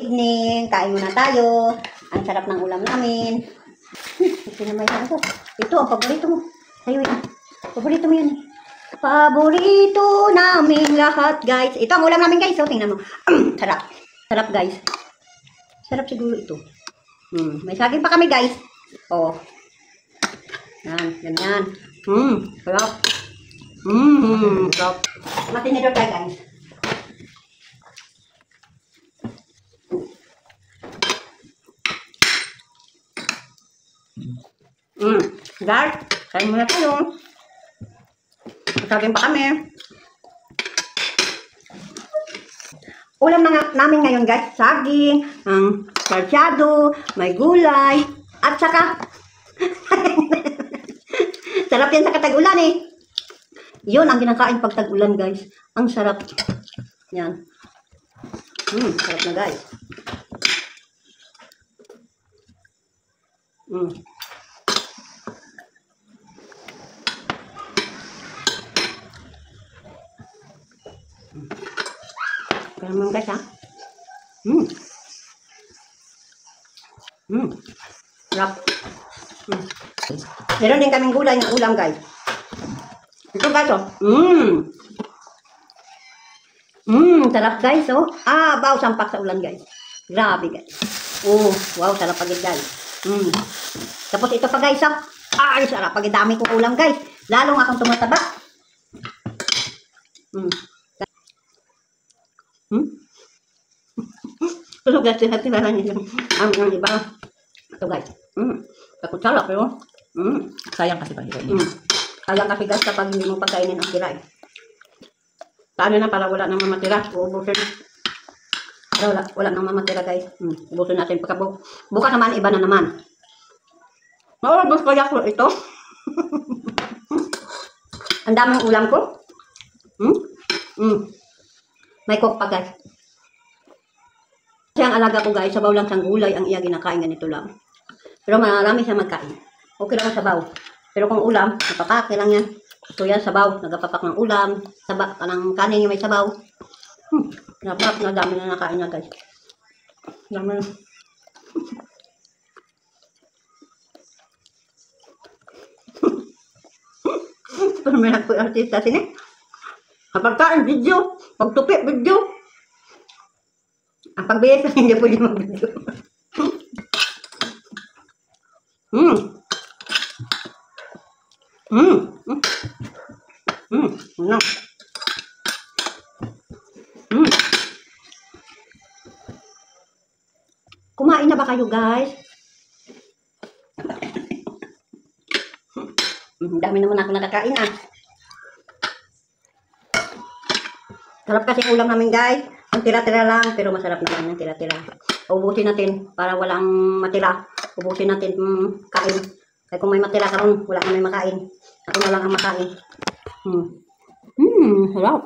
evening. Kain muna tayo. Ang sarap ng ulam namin. Sinamay na ito. Ito ang paborito mo. Tayo yan. Paborito mo yan. Paborito namin lahat, guys. Ito ang ulam namin, guys. So, tingnan mo. Sarap. Sarap, guys. Sarap siguro ito. May saging pa kami, guys. Oh. Yan. Ganyan. Sarap. Sarap. Matinidor tayo, guys. Guys, kain muna tayo. Saging pa kami. Ulam namin ngayon, guys, saging, sarsyado, may gulay, at saka sarap yan sa katag-ulan eh. Yun ang kinakain pag tag-ulan, guys. Ang sarap. Yan. Sarap na, guys. Kaya naman, guys, ha? Sarap. Meron din kaming gulay na ulam, guys. Ito, guys, oh. Sarap, guys, oh. Baw, sampak sa ulan, guys. Grabe, guys. Oh, wow, sarap pagid, guys. Tapos ito pa, guys, oh. Ay, sarap pagid, dami kong ulam, guys. Lalong akong tumataba. Pero, guys, tinatirahan niya ang iba. Ito, guys. Takot sarap, pero Sayang kasi pagkain. sayang kasi, guys, kapag hindi mo pagkainin ang tira, eh. Paano na para wala nang mamatira? Uubusin. Para wala nang mamatira, guys. Ubusin natin pagkabuk. Bukas naman, iba na naman. Maubos kaya ko ito. Ang daming ulam ko. May cook pa, guys. Kasi ang alaga ko, guys, sabaw lang sang gulay ang iya ginakain, ganito lang. Pero marami siya magkain. Okay lang ang sabaw. Pero kung ulam, napapake lang yan. So yan, sabaw. Nagapapak ng ulam. Ng kanin yung may sabaw. Napap na dami na nakain na, guys. Dami na. Pero may nagpo-artista sini. Ang pagkain, video. Pagtupi, video. Ang pagbihis, hindi pwede mag-video. Ano? Kumain na ba kayo, guys? Dami naman ako nakakain, ah. Sarap kasi ulam namin, guys. Ang tira-tira lang, pero masarap naman yung tira-tira. Ubusin natin para walang matira. Ubusin natin kain. Kaya kung may matira karon, wala na may makain. Ako na lang ang makain. Sarap.